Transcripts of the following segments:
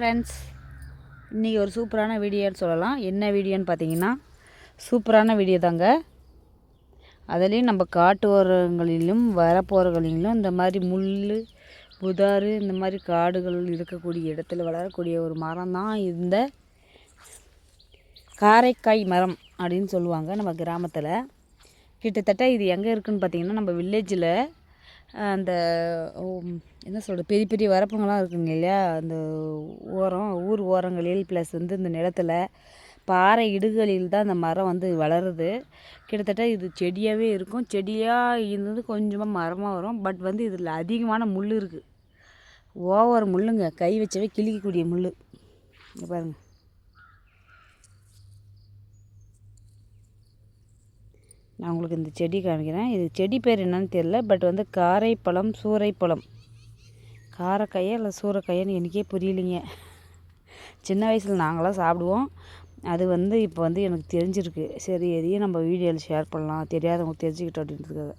Friends, இன்றைக்கி ஒரு சூப்பரான வீடியோன்னு சொல்லலாம். என்ன வீடியோன்னு பார்த்தீங்கன்னா, சூப்பரான வீடியோ தாங்க. அதுலேயும் நம்ம காட்டு ஓரங்களிலும் வரப்போரங்களிலும் இந்த மாதிரி முள், புதாறு, இந்த மாதிரி காடுகள் இருக்கக்கூடிய இடத்துல வளரக்கூடிய ஒரு மரம் தான் இந்த காரைக்காய் மரம் அப்படின்னு சொல்லுவாங்க நம்ம கிராமத்தில். கிட்டத்தட்ட இது எங்கே இருக்குதுன்னு பார்த்தீங்கன்னா, நம்ம வில்லேஜில் அந்த என்ன சொல்கிறது, பெரிய பெரிய வரப்புங்கள்லாம் இருக்குங்க இல்லையா, அந்த ஊர் ஓரங்களில் ப்ளஸ் இந்த நிலத்தில் பாறை இடுகளில் தான் அந்த மரம் வளருது. கிட்டத்தட்ட இது செடியாகவே இருக்கும். செடியாக இருந்தது கொஞ்சமாக மரமாக வரும். பட் இதில் அதிகமான முள் இருக்குது. ஓவர் முள்ளுங்க, கை வச்சவே கிழிக்கக்கூடிய முள். இங்கே பாருங்கள். நான் உங்களுக்கு இந்த செடி காமிக்கிறேன். இது செடி பேர் என்னன்னு தெரியல. பட் காரைப்பழம், சூரைப்பழம், காரைக்காயா இல்லை சூரைக்காயான்னு எனக்கே புரியலைங்க. சின்ன வயசில் நாங்களாம் சாப்பிடுவோம். அது இப்போ எனக்கு தெரிஞ்சிருக்கு. சரி, எதையும் நம்ம வீடியோவில் ஷேர் பண்ணலாம், தெரியாதவங்களுக்கு தெரிஞ்சுக்கிட்டோம் அப்படின்றதுக்காக.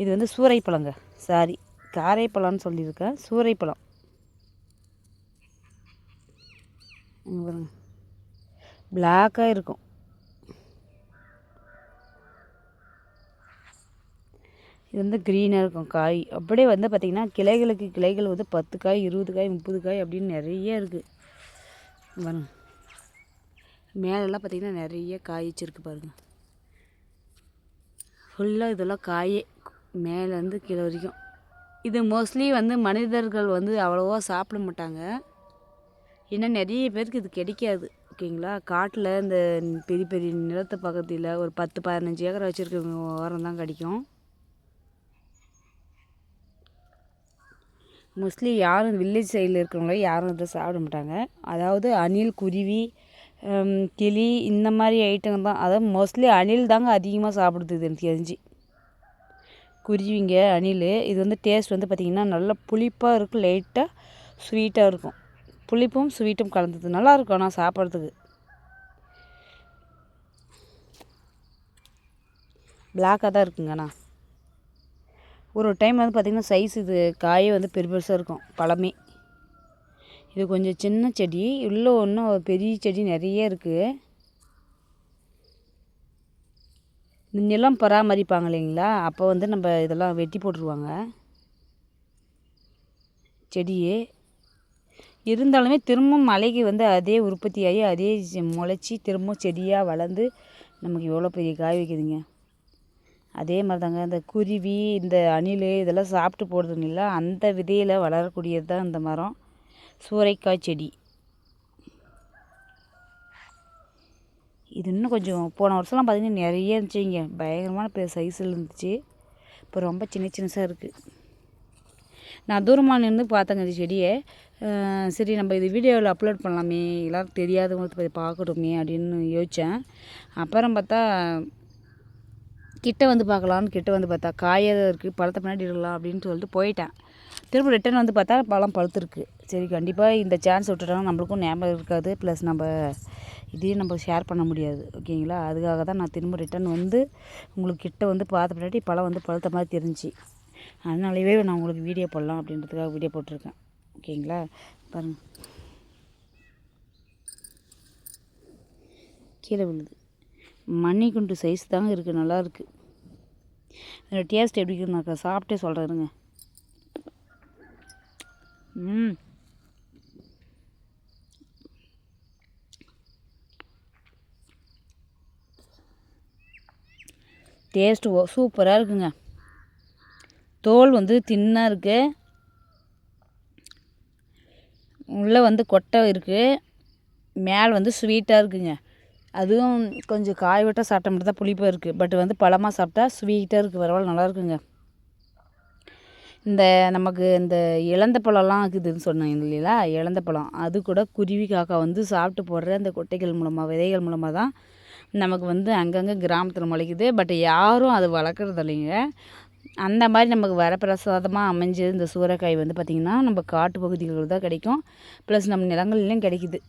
இது சூரைப்பழங்க. சாரி, காரைப்பழம்னு சொல்லியிருக்கேன். சூரைப்பழம் பாருங்க, பிளாக்காக இருக்கும். இது க்ரீனாக இருக்கும் காய். அப்படியே பார்த்திங்கன்னா கிளைகளுக்கு கிளைகள் 10 காய், 20 காய், 30 காய் அப்படின்னு நிறைய இருக்குது பாருங்க. மேலெல்லாம் பார்த்திங்கன்னா நிறைய காய் வச்சுருக்கு பாருங்கள். ஃபுல்லாக இதெல்லாம் காயே மேலேருந்து கீழே வரைக்கும். இது மோஸ்ட்லி மனிதர்கள் அவ்வளோவா சாப்பிட மாட்டாங்க. ஏன்னா நிறைய பேருக்கு இது கிடைக்காது. ஓகேங்களா, காட்டில் இந்த பெரிய பெரிய நிலத்து பக்கத்தில் ஒரு 10-15 ஏக்கரை வச்சுருக்கவங்க ஓரம் தான் கிடைக்கும். மோஸ்ட்லி யாரும் வில்லேஜ் சைடில் இருக்கிறவங்கள யாரும் இதை சாப்பிட மாட்டாங்க. அதாவது அணில், குருவி, கிளி இந்த மாதிரி ஐட்டம் தான். அதாவது மோஸ்ட்லி அணில் தாங்க அதிகமாக சாப்பிடுது இது எனக்கு தெரிஞ்சு. குருவிங்க, அணில். இது டேஸ்ட் பார்த்திங்கன்னா நல்லா புளிப்பாக இருக்கும், லைட்டாக ஸ்வீட்டாக இருக்கும். புளிப்பும் ஸ்வீட்டும் கலந்தது நல்லாயிருக்கும் ஆனால் சாப்பிட்றதுக்கு. பிளாக்காக தான் இருக்குங்கண்ணா. ஒரு டைம் பார்த்திங்கன்னா சைஸ் இது காயே பெரிய பெருசாக இருக்கும் பழமே. இது கொஞ்சம் சின்ன செடி, உள்ளே ஒன்றும் பெரிய செடி நிறைய இருக்குது. இந்த நிலம் பராமரிப்பாங்க இல்லைங்களா, அப்போ நம்ம இதெல்லாம் வெட்டி போட்டுருவாங்க செடியே. இருந்தாலுமே திரும்பவும் மலைக்கு அதே உற்பத்தியாகி அதே முளைச்சி திரும்பவும் செடியாக வளர்ந்து நமக்கு எவ்வளோ பெரிய காய் வைக்குதுங்க. அதே மாதிரி தாங்க இந்த குருவி, இந்த அணில் இதெல்லாம் சாப்பிட்டு போடுறதுங்களா, அந்த விதையில் வளரக்கூடியது தான் இந்த மரம், சூரைக்காய் செடி. இது இன்னும் கொஞ்சம் போன வருஷம்லாம் பார்த்திங்கன்னா நிறைய இருந்துச்சுங்க, பயங்கரமான சைஸில் இருந்துச்சு. இப்போ ரொம்ப சின்ன சின்னதாக இருக்குது. நான் தூரமாக நின்று பார்த்தேங்க இந்த செடியை. சரி, நம்ம இது வீடியோவில் அப்லோட் பண்ணலாமே, எல்லோரும் தெரியாதவங்களுக்கு பார்க்கட்டுமே அப்படின்னு யோசித்தேன். அப்புறம் பார்த்தா கிட்ட பார்க்கலான்னு பார்த்தா காயாக இருக்குது, பழத்தை பின்னாடி இடலாம் அப்படின்னு சொல்லிட்டு போயிட்டேன். திரும்ப ரிட்டன் பார்த்தா பழம் பழுத்துருக்கு. சரி, கண்டிப்பாக இந்த சான்ஸ் விட்டுட்டாங்க, நம்மளுக்கும் ஞாபகம் இருக்காது, ப்ளஸ் நம்ம இதையும் நம்ம ஷேர் பண்ண முடியாது. ஓகேங்களா, அதுக்காக தான் நான் திரும்ப ரிட்டன் உங்களுக்கு கிட்ட பார்த்த பின்னாடி பழம் பழுத்த மாதிரி தெரிஞ்சு, அதனாலவே நான் உங்களுக்கு வீடியோ போடலாம் அப்படின்றதுக்காக வீடியோ போட்டிருக்கேன். ஓகேங்களா, பாருங்கள், கீழே விழுது. மணிக்குண்டு சைஸ் தாங்க இருக்குது, நல்லாயிருக்கு. இதோட டேஸ்ட் எப்படி இருக்குன்னு நான் சாப்பிட்டே சொல்கிறேங்க. டேஸ்ட்டு சூப்பராக இருக்குங்க. தோல் தின்னாக இருக்குது, உள்ளே கொட்டை இருக்குது, மேலே ஸ்வீட்டாக இருக்குங்க. அதுவும் கொஞ்சம் காய் விட்டால் சாப்பிட்ட மட்டும் தான் புளிப்பாக இருக்குது. பட் பழமாக சாப்பிட்டா ஸ்வீட்டாக இருக்குது, பரவாயில்ல, நல்லா இருக்குங்க. இந்த நமக்கு இந்த இலந்த பழம்லாம் இருக்குதுன்னு சொன்னாங்க இல்லைங்களா, இலந்த பழம் அது கூட குருவி காக்கா சாப்பிட்டு போடுற அந்த கொட்டைகள் மூலமாக, விதைகள் மூலமாக தான் நமக்கு அங்கங்கே கிராமத்தில் முளைக்குது. பட் யாரும் அது வளர்க்குறது இல்லைங்க. அந்த மாதிரி நமக்கு வரப்பிரசாதமாக அமைஞ்சு இந்த சூறைக்காய் பார்த்திங்கன்னா நம்ம காட்டு பகுதிகளில் தான் கிடைக்கும், ப்ளஸ் நம்ம நிலங்கள்லேயும் கிடைக்குது.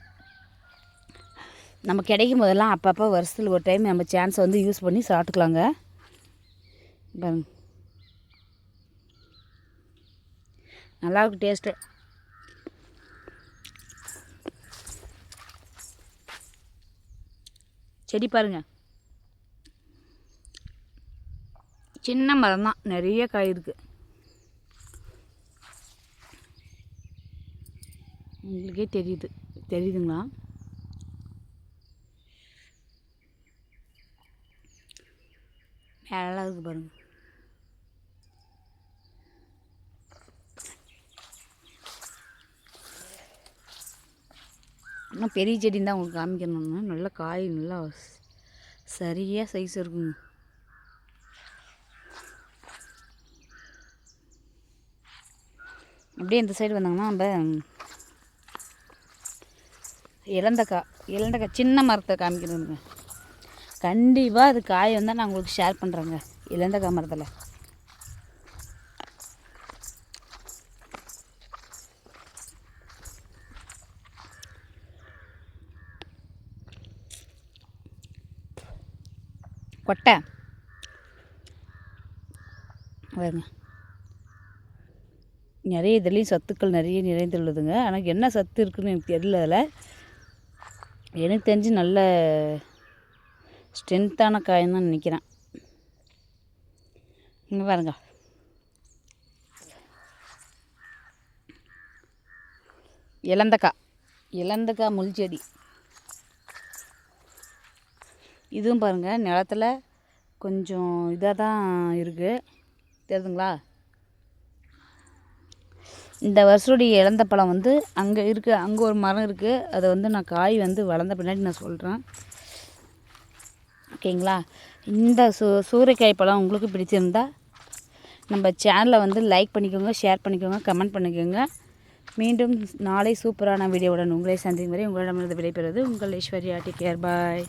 நம்ம கிடைக்கும் போதெல்லாம் அப்பப்போ வருஷத்தில் ஒரு டைம் நம்ம சான்ஸை யூஸ் பண்ணி சாப்பிட்டுக்கலாங்க. பாருங்க, நல்லாயிருக்கும் டேஸ்ட்டு. செடி பாருங்கள், சின்ன மரம் தான், நிறைய காய் இருக்குது. உங்களுக்கே தெரியுதுங்களா? மேலே இருக்குது பாருங்கள். இன்னும் பெரிய செடின்னு தான் உங்களுக்கு காமிக்கணும்னா, நல்ல காய் நல்லா சரியாக சைஸ் இருக்குங்க. அப்படியே இந்த சைடு வந்தாங்கன்னா நம்ம இலந்தக்காய் சின்ன மரத்தை காமிக்கணுங்க. கண்டிப்பாக அது காய் வந்தால் நான் உங்களுக்கு ஷேர் பண்ணுறேங்க. இலந்தக்காய் மரத்தில் கொட்டை பாருங்க, நிறைய இதுலேயும் சத்துக்கள் நிறைய நிறைந்துள்ளதுங்க. ஆனால் என்ன சத்து இருக்குதுன்னு எனக்கு தெரியல. அதில் எனக்கு தெரிஞ்சு நல்ல ஸ்ட்ரென்த்தான காயின்னு தான் நினைக்கிறேன். இங்கே பாருங்க, இலந்தக்காய் முள் செடி. இதுவும் பாருங்கள், நிலத்தில் கொஞ்சம் இதாக தான் இருக்குது, தெரியுதுங்களா? இந்த வருஷோடைய இலந்த பழம் வந்து அங்கே இருக்குது, அங்கே ஒரு மரம் இருக்குது. அதை வந்து நான் காய் வந்து வளர்ந்த பின்னாடி நான் சொல்கிறேன், ஓகேங்களா? இந்த சூறைக்காய் பழம் உங்களுக்கு பிடிச்சிருந்தா நம்ம சேனலை வந்து லைக் பண்ணிக்கோங்க, ஷேர் பண்ணிக்கோங்க, கமெண்ட் பண்ணிக்கோங்க. மீண்டும் நாளை சூப்பரான வீடியோவுடன் உங்களை சந்திக்கும் வரை உங்களிடமிருந்து விடைபெறுவது உங்கள் ஐஸ்வர்யா. டேக் கேர், பாய்.